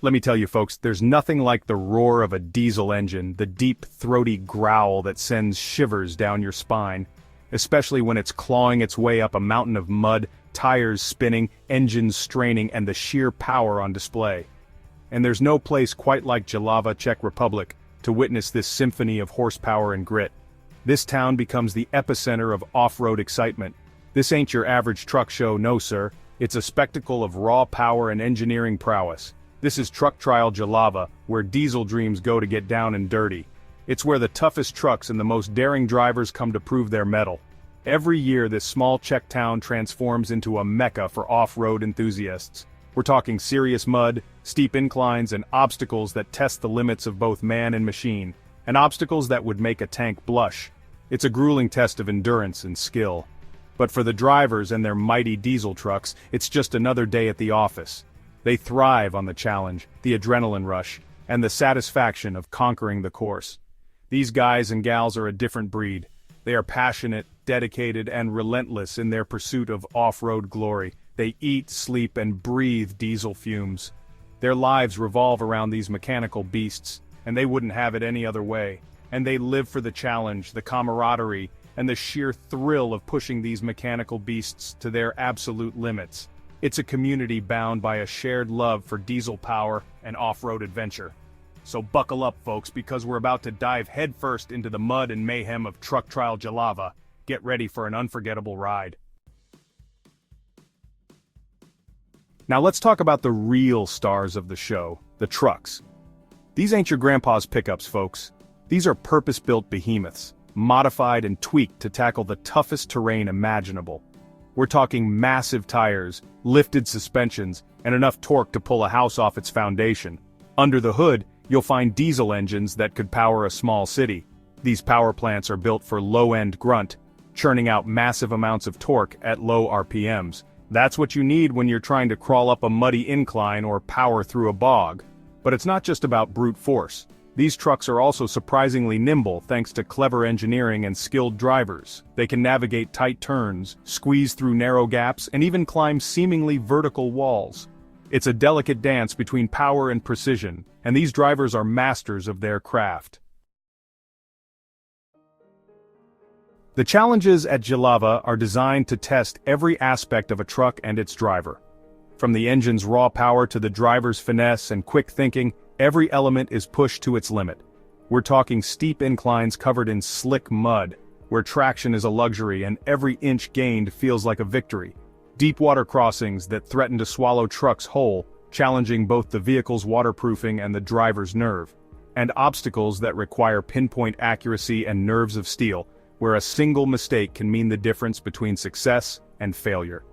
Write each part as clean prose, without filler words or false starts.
Let me tell you folks, there's nothing like the roar of a diesel engine, the deep, throaty growl that sends shivers down your spine, especially when it's clawing its way up a mountain of mud, tires spinning, engines straining, and the sheer power on display. And there's no place quite like Jihlava, Czech Republic, to witness this symphony of horsepower and grit. This town becomes the epicenter of off-road excitement. This ain't your average truck show, no sir. It's a spectacle of raw power and engineering prowess. This is Truck Trial Jihlava, where diesel dreams go to get down and dirty. It's where the toughest trucks and the most daring drivers come to prove their mettle. Every year this small Czech town transforms into a mecca for off-road enthusiasts. We're talking serious mud, steep inclines, and obstacles that test the limits of both man and machine, and obstacles that would make a tank blush. It's a grueling test of endurance and skill. But for the drivers and their mighty diesel trucks, it's just another day at the office. They thrive on the challenge, the adrenaline rush, and the satisfaction of conquering the course. These guys and gals are a different breed. They are passionate, dedicated, and relentless in their pursuit of off-road glory. They eat, sleep, and breathe diesel fumes. Their lives revolve around these mechanical beasts, and they wouldn't have it any other way. And they live for the challenge, the camaraderie, and the sheer thrill of pushing these mechanical beasts to their absolute limits. It's a community bound by a shared love for diesel power and off-road adventure. So buckle up, folks, because we're about to dive headfirst into the mud and mayhem of Truck Trial Jihlava. Get ready for an unforgettable ride. Now let's talk about the real stars of the show, the trucks. These ain't your grandpa's pickups, folks. These are purpose-built behemoths, modified and tweaked to tackle the toughest terrain imaginable. We're talking massive tires, lifted suspensions, and enough torque to pull a house off its foundation. Under the hood, you'll find diesel engines that could power a small city. These power plants are built for low-end grunt, churning out massive amounts of torque at low RPMs. That's what you need when you're trying to crawl up a muddy incline or power through a bog. But it's not just about brute force. These trucks are also surprisingly nimble thanks to clever engineering and skilled drivers. They can navigate tight turns, squeeze through narrow gaps, and even climb seemingly vertical walls. It's a delicate dance between power and precision, and these drivers are masters of their craft. The challenges at Jihlava are designed to test every aspect of a truck and its driver. From the engine's raw power to the driver's finesse and quick thinking, every element is pushed to its limit. We're talking steep inclines covered in slick mud, where traction is a luxury and every inch gained feels like a victory. Deep water crossings that threaten to swallow trucks whole, challenging both the vehicle's waterproofing and the driver's nerve. And obstacles that require pinpoint accuracy and nerves of steel, where a single mistake can mean the difference between success and failure.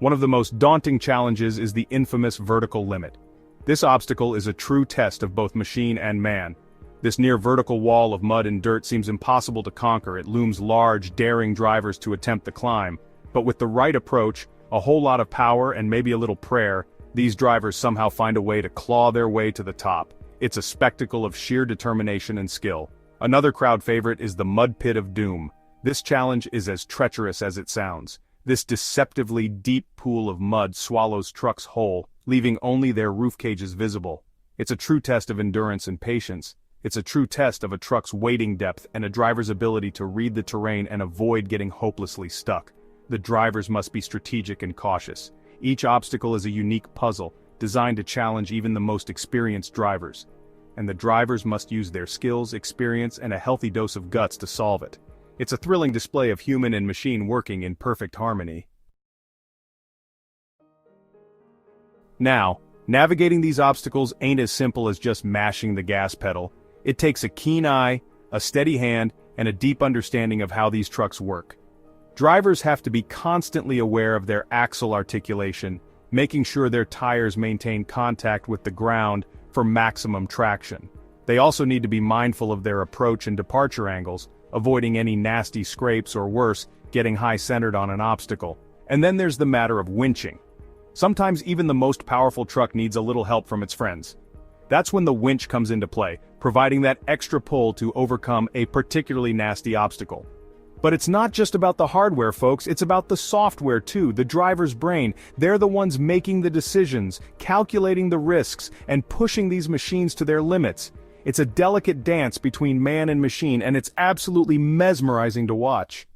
One of the most daunting challenges is the infamous vertical limit. This obstacle is a true test of both machine and man. This near-vertical wall of mud and dirt seems impossible to conquer. It looms large, daring drivers to attempt the climb. But with the right approach, a whole lot of power and maybe a little prayer, these drivers somehow find a way to claw their way to the top. It's a spectacle of sheer determination and skill. Another crowd favorite is the mud pit of doom. This challenge is as treacherous as it sounds. This deceptively deep pool of mud swallows trucks whole, leaving only their roof cages visible. It's a true test of endurance and patience. It's a true test of a truck's wading depth and a driver's ability to read the terrain and avoid getting hopelessly stuck. The drivers must be strategic and cautious. Each obstacle is a unique puzzle, designed to challenge even the most experienced drivers. And the drivers must use their skills, experience, and a healthy dose of guts to solve it. It's a thrilling display of human and machine working in perfect harmony. Now, navigating these obstacles ain't as simple as just mashing the gas pedal. It takes a keen eye, a steady hand, and a deep understanding of how these trucks work. Drivers have to be constantly aware of their axle articulation, making sure their tires maintain contact with the ground for maximum traction. They also need to be mindful of their approach and departure angles, avoiding any nasty scrapes or worse, getting high-centered on an obstacle. And then there's the matter of winching. Sometimes even the most powerful truck needs a little help from its friends. That's when the winch comes into play, providing that extra pull to overcome a particularly nasty obstacle. But it's not just about the hardware, folks, it's about the software too, the driver's brain. They're the ones making the decisions, calculating the risks, and pushing these machines to their limits. It's a delicate dance between man and machine, and it's absolutely mesmerizing to watch.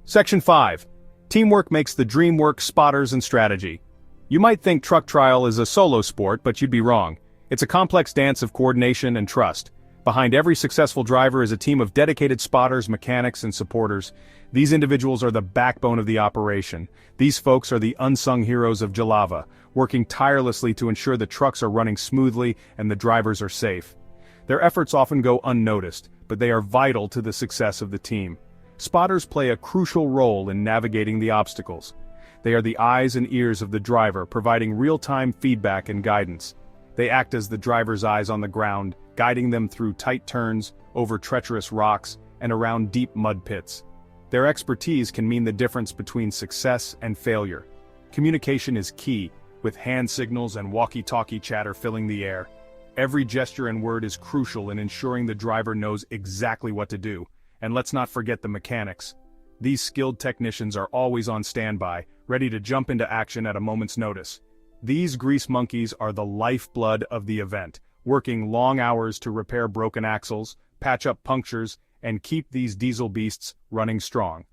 Section 5. Teamwork makes the dream work. Spotters and strategy. You might think truck trial is a solo sport, but you'd be wrong. It's a complex dance of coordination and trust. Behind every successful driver is a team of dedicated spotters, mechanics, and supporters. These individuals are the backbone of the operation. These folks are the unsung heroes of Jihlava, working tirelessly to ensure the trucks are running smoothly and the drivers are safe. Their efforts often go unnoticed, but they are vital to the success of the team. Spotters play a crucial role in navigating the obstacles. They are the eyes and ears of the driver, providing real-time feedback and guidance. They act as the driver's eyes on the ground, guiding them through tight turns, over treacherous rocks, and around deep mud pits. Their expertise can mean the difference between success and failure. Communication is key, with hand signals and walkie-talkie chatter filling the air. Every gesture and word is crucial in ensuring the driver knows exactly what to do. And let's not forget the mechanics. These skilled technicians are always on standby, ready to jump into action at a moment's notice. These grease monkeys are the lifeblood of the event, working long hours to repair broken axles, patch up punctures, and keep these diesel beasts running strong.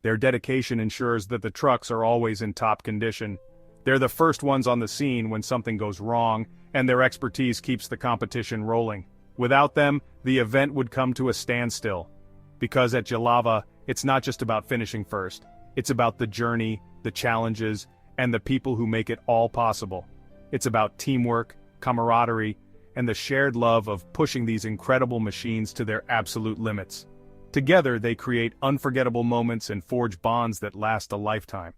Their dedication ensures that the trucks are always in top condition. They're the first ones on the scene when something goes wrong, and their expertise keeps the competition rolling. Without them, the event would come to a standstill. Because at Jihlava, it's not just about finishing first. It's about the journey, the challenges, and the people who make it all possible. It's about teamwork, camaraderie, and the shared love of pushing these incredible machines to their absolute limits. Together, they create unforgettable moments and forge bonds that last a lifetime.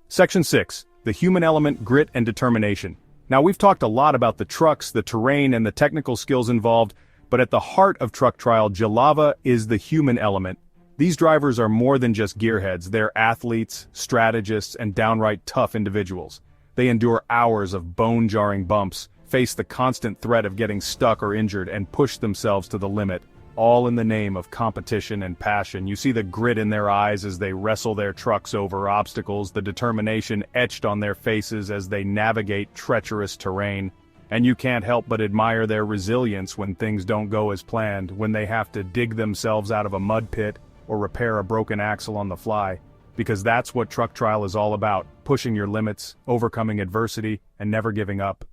Section 6. The human element, grit and determination. Now, we've talked a lot about the trucks, the terrain, and the technical skills involved, but at the heart of truck trial, Jihlava is the human element. These drivers are more than just gearheads, they're athletes, strategists, and downright tough individuals. They endure hours of bone-jarring bumps, face the constant threat of getting stuck or injured, and push themselves to the limit, all in the name of competition and passion. You see the grit in their eyes as they wrestle their trucks over obstacles, the determination etched on their faces as they navigate treacherous terrain. And you can't help but admire their resilience when things don't go as planned, when they have to dig themselves out of a mud pit or repair a broken axle on the fly. Because that's what truck trial is all about, pushing your limits, overcoming adversity, and never giving up.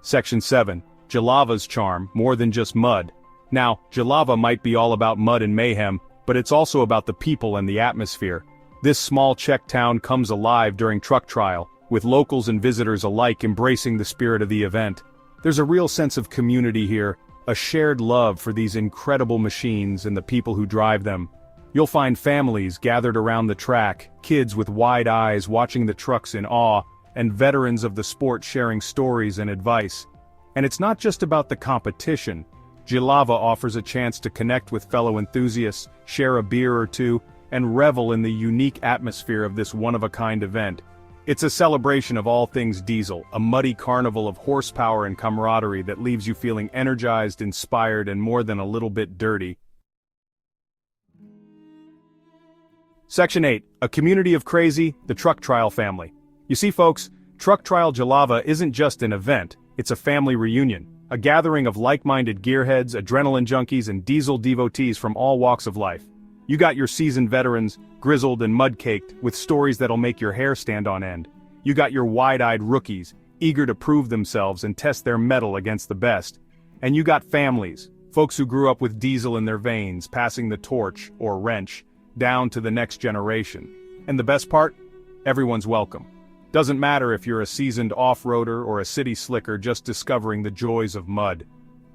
Section 7. Jihlava's charm, more than just mud. Now, Jihlava might be all about mud and mayhem, but it's also about the people and the atmosphere. This small Czech town comes alive during truck trial, with locals and visitors alike embracing the spirit of the event. There's a real sense of community here, a shared love for these incredible machines and the people who drive them. You'll find families gathered around the track, kids with wide eyes watching the trucks in awe, and veterans of the sport sharing stories and advice. And it's not just about the competition. Jihlava offers a chance to connect with fellow enthusiasts, share a beer or two, and revel in the unique atmosphere of this one-of-a-kind event. It's a celebration of all things diesel, a muddy carnival of horsepower and camaraderie that leaves you feeling energized, inspired, and more than a little bit dirty. Section 8. A community of crazy, the truck trial family. You see, folks, truck trial Jihlava isn't just an event, it's a family reunion, a gathering of like-minded gearheads, adrenaline junkies, and diesel devotees from all walks of life. You got your seasoned veterans, grizzled and mud-caked, with stories that'll make your hair stand on end. You got your wide-eyed rookies, eager to prove themselves and test their mettle against the best. And you got families, folks who grew up with diesel in their veins, passing the torch, or wrench, down to the next generation. And the best part? Everyone's welcome. Doesn't matter if you're a seasoned off-roader or a city slicker just discovering the joys of mud.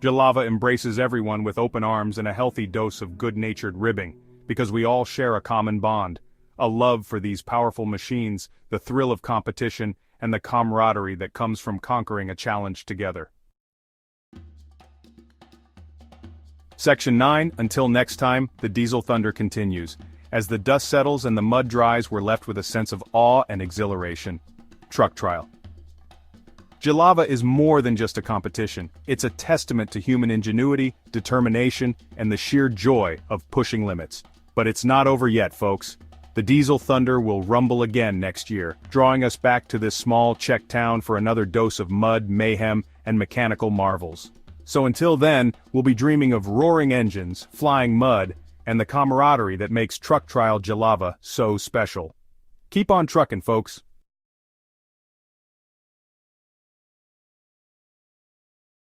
Jihlava embraces everyone with open arms and a healthy dose of good-natured ribbing, because we all share a common bond, a love for these powerful machines, the thrill of competition, and the camaraderie that comes from conquering a challenge together. Section 9, until next time, the diesel thunder continues. As the dust settles and the mud dries, we're left with a sense of awe and exhilaration. Truck trial. Jihlava is more than just a competition. It's a testament to human ingenuity, determination, and the sheer joy of pushing limits. But it's not over yet, folks. The diesel thunder will rumble again next year, drawing us back to this small Czech town for another dose of mud, mayhem, and mechanical marvels. So until then, we'll be dreaming of roaring engines, flying mud, and the camaraderie that makes Truck Trial Jihlava so special. Keep on trucking, folks.